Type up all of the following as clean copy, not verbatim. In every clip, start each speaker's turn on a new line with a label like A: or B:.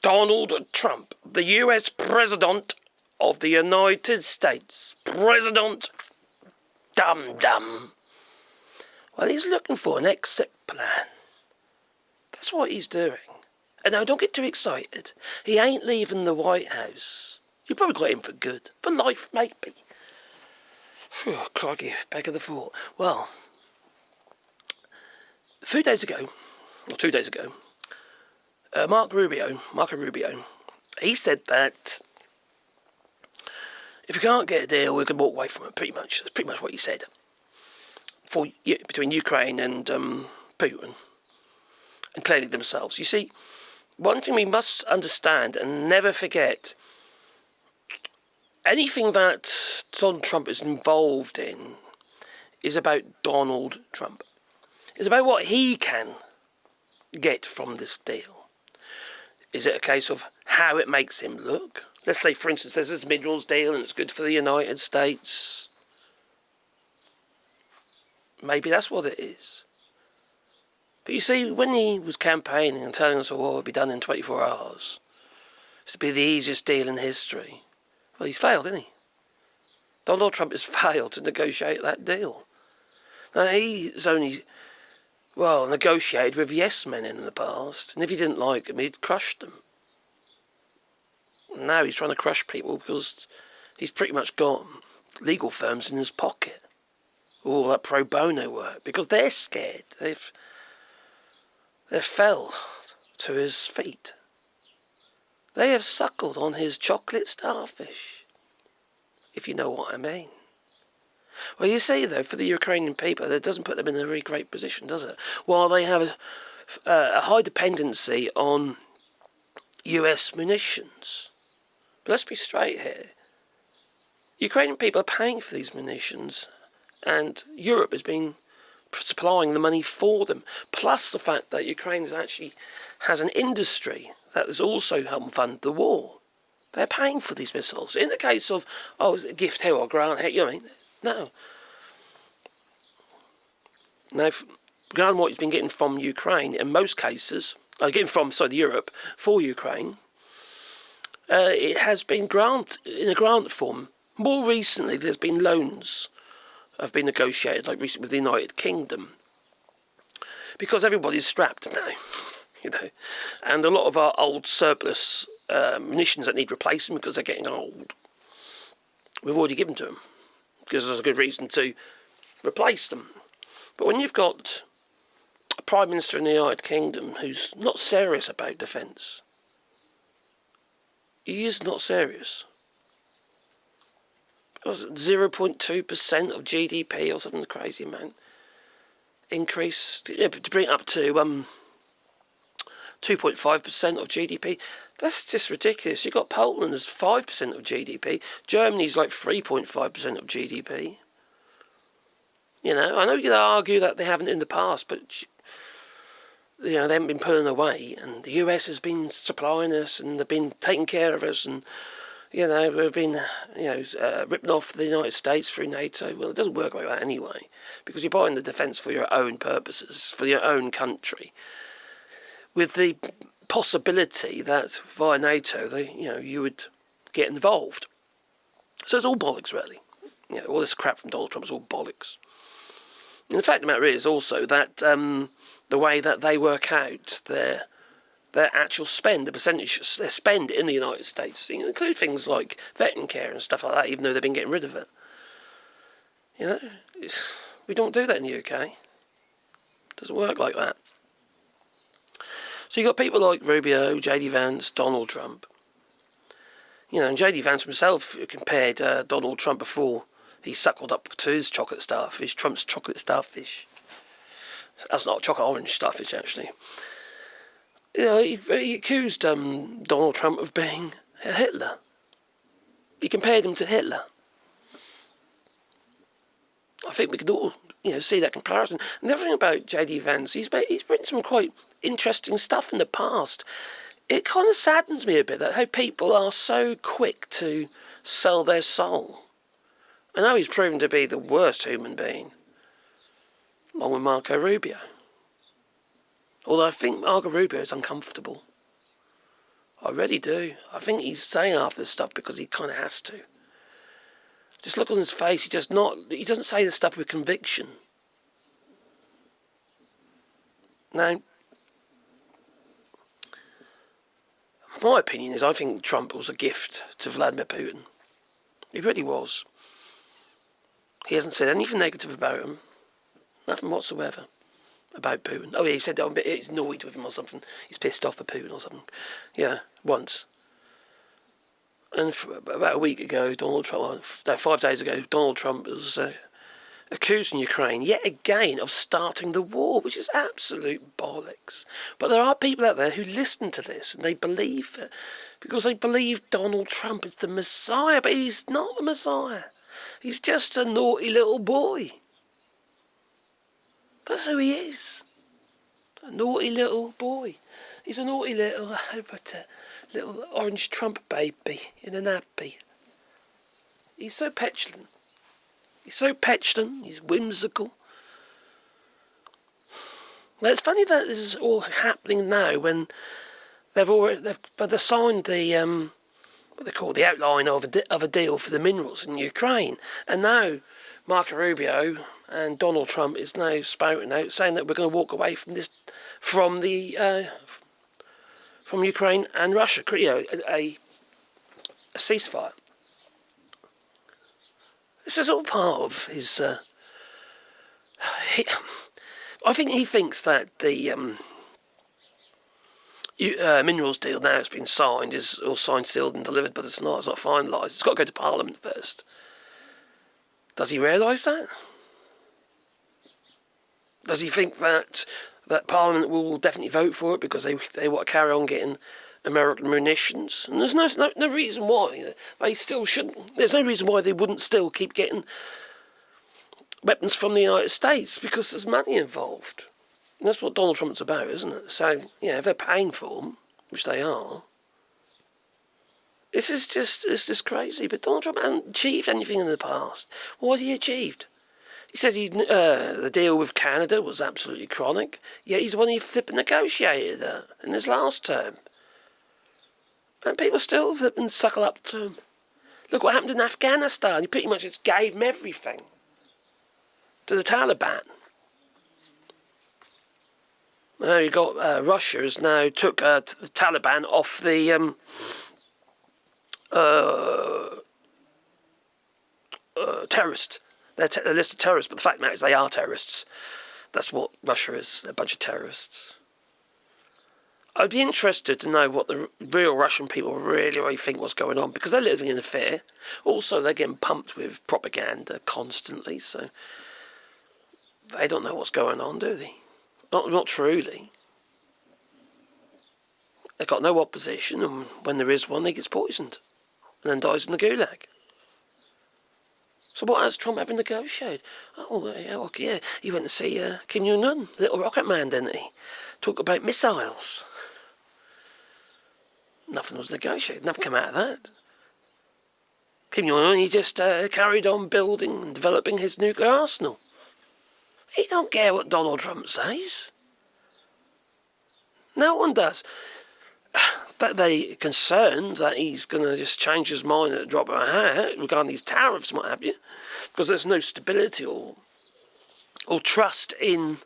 A: Donald Trump, the US President of the United States. President Dum-Dum. Well, he's looking for an exit plan. That's what he's doing. And now, don't get too excited. He ain't leaving the White House. You probably got him for good. For life, maybe. Phew, crikey, back of the thought. Well, 2 days ago, Marco Rubio, he said that if we can't get a deal, we can walk away from it, pretty much. That's pretty much what he said. Between Ukraine and Putin, and clearly themselves. You see, one thing we must understand and never forget, anything that Donald Trump is involved in is about Donald Trump. It's about what he can get from this deal. Is it a case of how it makes him look? Let's say, for instance, there's this minerals deal and it's good for the United States. Maybe that's what it is. But you see, when he was campaigning and telling us all it would be done in 24 hours, it's to be the easiest deal in history, well, he's failed, hasn't he? Donald Trump has failed to negotiate that deal. Now, he's only, negotiated with yes men in the past, and if he didn't like them, he'd crushed them. And now he's trying to crush people because he's pretty much got legal firms in his pocket. All that pro bono work, because they're scared. They fell to his feet. They have suckled on his chocolate starfish, if you know what I mean. Well, you see, though, for the Ukrainian people, that doesn't put them in a really great position, does it? While they have a high dependency on US munitions. But let's be straight here. Ukrainian people are paying for these munitions, and Europe has been supplying the money for them. Plus the fact that Ukraine actually has an industry that has also helped fund the war. They're paying for these missiles. In the case of, is it a gift here or a grant here? You know, no. Now, regarding what he's been getting from Ukraine, in most cases, Europe, for Ukraine, it has been in a grant form. More recently, there's been loans have been negotiated, like recently with the United Kingdom, because everybody's strapped now, and a lot of our old surplus munitions that need replacing because they're getting old, we've already given to them, because there's a good reason to replace them. But when you've got a Prime Minister in the United Kingdom who's not serious about defence, he is not serious. 0.2% of GDP or something crazy amount increase, to bring it up to 2.5% of GDP. That's just ridiculous. You've got Poland as 5% of GDP. Germany's like 3.5% of GDP. I know you could argue that they haven't in the past, but they haven't been pulling away, and the US has been supplying us, and they've been taking care of us, and we've been, ripping off the United States through NATO. Well, it doesn't work like that anyway, because you're buying the defence for your own purposes, for your own country, with the possibility that via NATO, you would get involved. So it's all bollocks, really. All this crap from Donald Trump is all bollocks. And the fact of the matter is also that the way that they work out their actual spend, the percentage they spend in the United States, include things like veteran care and stuff like that, even though they've been getting rid of it. We don't do that in the UK. It doesn't work like that. So you've got people like Rubio, J.D. Vance, Donald Trump. And J.D. Vance himself compared Donald Trump before he suckled up to his chocolate starfish, Trump's chocolate starfish. That's not chocolate orange starfish, actually. He accused Donald Trump of being a Hitler. He compared him to Hitler. I think we could all, see that comparison. And the other thing about J.D. Vance, he's written some quite interesting stuff in the past. It kind of saddens me a bit that how people are so quick to sell their soul. I know he's proven to be the worst human being, along with Marco Rubio. Although I think Marco Rubio is uncomfortable. I really do. I think he's saying half this stuff because he kind of has to. Just look on his face. He doesn't say this stuff with conviction. Now, my opinion is I think Trump was a gift to Vladimir Putin. He really was. He hasn't said anything negative about him. Nothing whatsoever about Putin. Oh yeah, he said he's annoyed with him or something. He's pissed off at Putin or something. Yeah, once. And about a week ago, 5 days ago, Donald Trump was accusing Ukraine yet again of starting the war, which is absolute bollocks. But there are people out there who listen to this and they believe it because they believe Donald Trump is the Messiah, but he's not the Messiah. He's just a naughty little boy. That's who he is. A naughty little boy. He's a naughty little orange Trump baby in a nappy. He's so petulant. He's whimsical. Now, it's funny that this is all happening now when they've signed the what they call the outline of a deal for the minerals in Ukraine, and now Marco Rubio and Donald Trump is now spouting out saying that we're going to walk away from this, from Ukraine and Russia, a ceasefire. This is all part of his. I think he thinks that the minerals deal now has been signed, is all signed, sealed and delivered, but it's not finalised. It's got to go to Parliament first. Does he realise that? Does he think that Parliament will definitely vote for it because they want to carry on getting American munitions? And there's no reason why they still shouldn't. There's no reason why they wouldn't still keep getting weapons from the United States, because there's money involved. And that's what Donald Trump's about, isn't it? So, if they're paying for them, which they are, it's just crazy. But Donald Trump hasn't achieved anything in the past. What has he achieved? He says the deal with Canada was absolutely chronic, yet he's the one who flipping negotiated that in his last term. And people still flipping suckle up to him. Look what happened in Afghanistan. He pretty much just gave them everything to the Taliban. Now you got Russia has now took the Taliban off the terrorist. They're listed terrorists, but the fact is they are terrorists. That's what Russia is. They're a bunch of terrorists. I'd be interested to know what the real Russian people really think what's going on, because they're living in fear. Also, they're getting pumped with propaganda constantly, so they don't know what's going on, do they? Not truly. They've got no opposition, and when there is one, he gets poisoned and then dies in the gulag. So what has Trump ever negotiated? Oh, yeah, he went to see Kim Jong-un, little rocket man, didn't he? Talk about missiles. Nothing was negotiated. Nothing came out of that. Kim Jong-un, he just carried on building and developing his nuclear arsenal. He don't care what Donald Trump says. No one does. But they're concerned that he's going to just change his mind at a drop of a hat regarding these tariffs and what have you, because there's no stability or trust in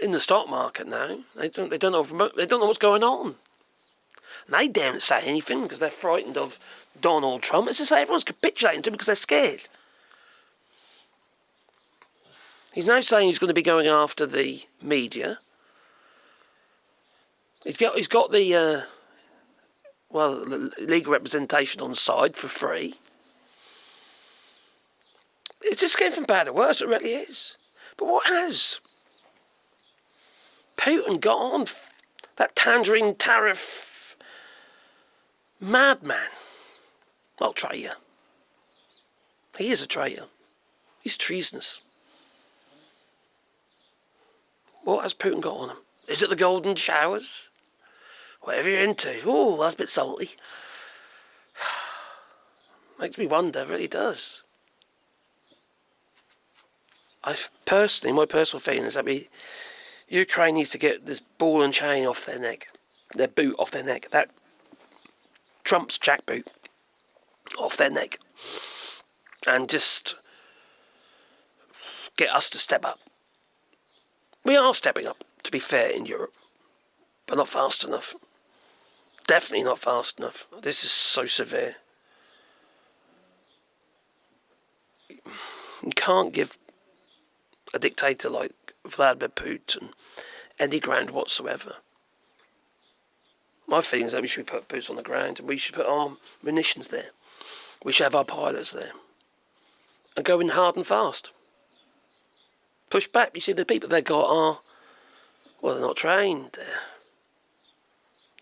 A: the stock market now. They don't know what's going on. And they daren't say anything because they're frightened of Donald Trump. It's just like everyone's capitulating to him because they're scared. He's now saying he's going to be going after the media. He's got the legal representation on side for free. It's just getting from bad to worse, it really is. But what has Putin got on that tangerine tariff madman? Well, traitor. He is a traitor. He's treasonous. What has Putin got on him? Is it the golden showers? Whatever you're into. Oh, that's a bit salty. Makes me wonder, really does. My personal feeling is that Ukraine needs to get this ball and chain off their neck, their boot off their neck. That Trump's jackboot off their neck and just get us to step up. We are stepping up, to be fair, in Europe, but not fast enough. Definitely not fast enough. This is so severe. You can't give a dictator like Vladimir Putin any ground whatsoever. My feeling is that we should put boots on the ground and we should put our munitions there. We should have our pilots there. And go in hard and fast. Push back. You see, the people they got are, well, they're not trained. They're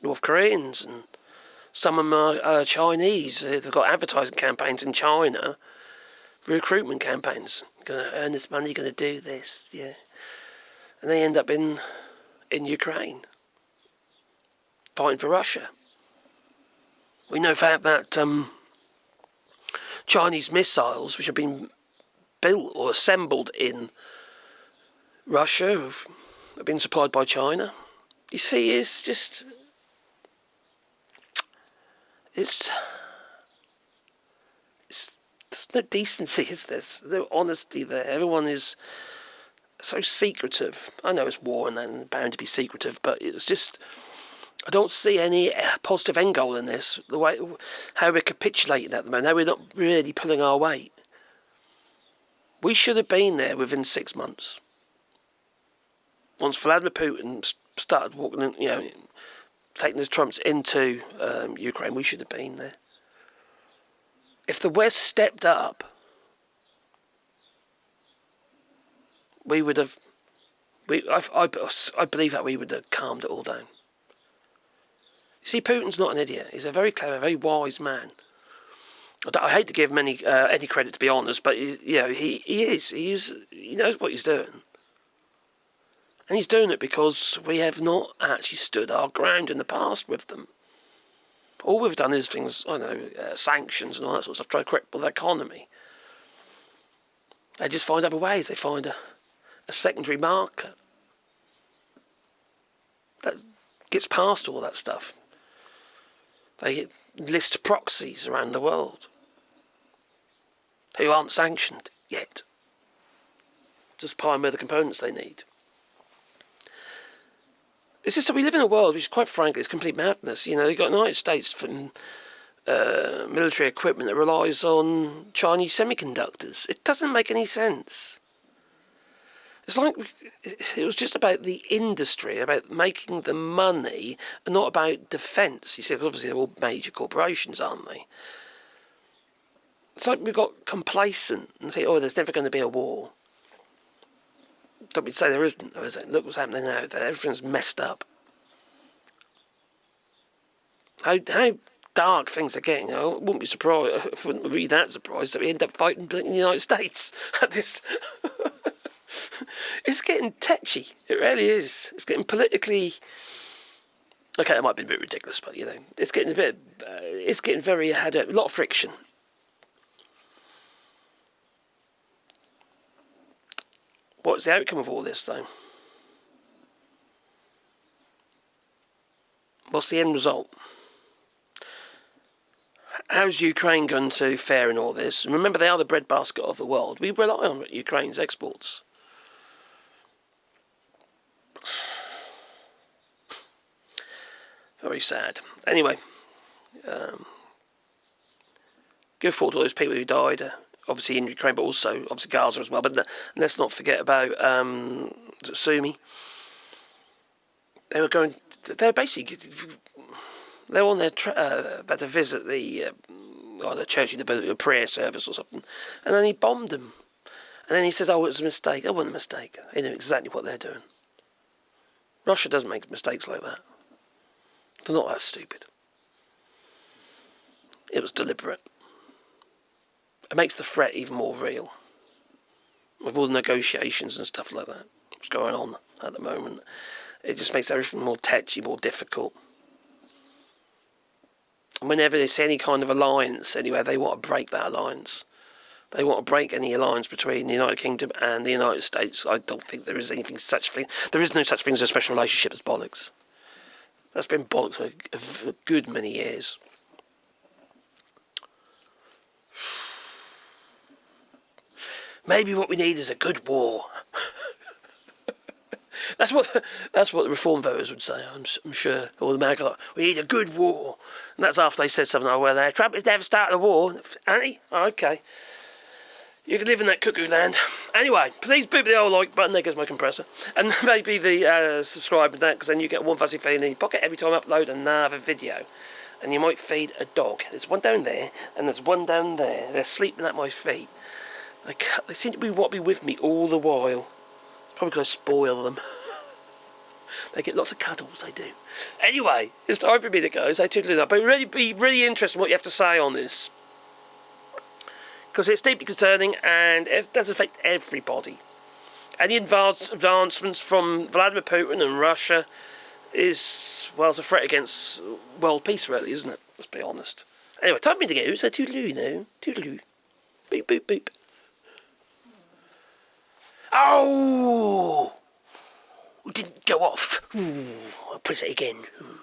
A: North Koreans, and some of them are Chinese. They've got advertising campaigns in China, recruitment campaigns. Going to earn this money, going to do this, yeah. And they end up in Ukraine, fighting for Russia. We know that Chinese missiles, which have been built or assembled in Russia, have been supplied by China. You see, it's just... There's no decency, is there? There's no honesty there. Everyone is so secretive. I know it's war and bound to be secretive, but it's just... I don't see any positive end goal in this. The way how we're capitulating at the moment, how we're not really pulling our weight. We should have been there within 6 months. Once Vladimir Putin started walking in, taking his trumps into Ukraine, we should have been there. If the West stepped up, we would have. I believe that we would have calmed it all down. You see, Putin's not an idiot. He's a very clever, very wise man. I hate to give him any credit, to be honest, but he is. He knows what he's doing. And he's doing it because we have not actually stood our ground in the past with them. All we've done is things, sanctions and all that sort of stuff, try to cripple the economy. They just find other ways. They find a secondary market that gets past all that stuff. They list proxies around the world who aren't sanctioned yet, just supplying with the components they need. It's just that we live in a world which, quite frankly, is complete madness. You've got the United States from military equipment that relies on Chinese semiconductors. It doesn't make any sense. It's like it was just about the industry, about making the money, and not about defence. You see, obviously they're all major corporations, aren't they? It's like we got complacent and think, there's never going to be a war. Don't we say there isn't, though, is it? Look what's happening now. Everything's messed up. How dark things are getting. I wouldn't be surprised. I wouldn't be that surprised that we end up fighting in the United States at this. It's getting tetchy. It really is. It's getting politically... Okay, that might be a bit ridiculous, but, it's getting a bit... it's getting very... had a lot of friction. What's the outcome of all this, though? What's the end result? How's Ukraine going to fare in all this? And remember, they are the breadbasket of the world. We rely on Ukraine's exports. Very sad. Anyway, good thought to all those people who died, obviously in Ukraine, but also obviously Gaza as well. But let's not forget about Sumi. They're basically, they were on their about to visit the church, a prayer service or something, and then he bombed them. And then he says, it was a mistake. It wasn't a mistake. They knew exactly what they're doing. Russia doesn't make mistakes like that. They're not that stupid. It was deliberate. It makes the threat even more real. With all the negotiations and stuff like that that's going on at the moment, it just makes everything more tetchy, more difficult. And whenever they see any kind of alliance anywhere, they want to break that alliance. They want to break any alliance between the United Kingdom and the United States. I don't think there is anything such thing. There is no such thing as a special relationship. As bollocks. That's been bollocks for a good many years. Maybe what we need is a good war. That's what the Reform voters would say, I'm sure. All the MAGA lot, we need a good war. And that's after they said something like, well, Trump has never started a war. Annie? Oh, okay. You can live in that cuckoo land. Anyway, please boot the old like button. There goes my compressor. And maybe the subscribe and that, because then you get one fuzzy feeling in your pocket every time I upload another video. And you might feed a dog. There's one down there, and there's one down there. They're sleeping at my feet. They seem to be with me all the while. Probably because I spoil them. They get lots of cuddles, they do. Anyway, it's time for me to go. So toodaloo up. But it'd be really interesting what you have to say on this. Because it's deeply concerning and it does affect everybody. Any advancements from Vladimir Putin and Russia is, well, it's a threat against world peace, really, isn't it? Let's be honest. Anyway, time for me to go. So toodaloo now. Toodaloo. Boop, boop, boop. Oh! It didn't go off. Ooh, I'll press it again. Ooh.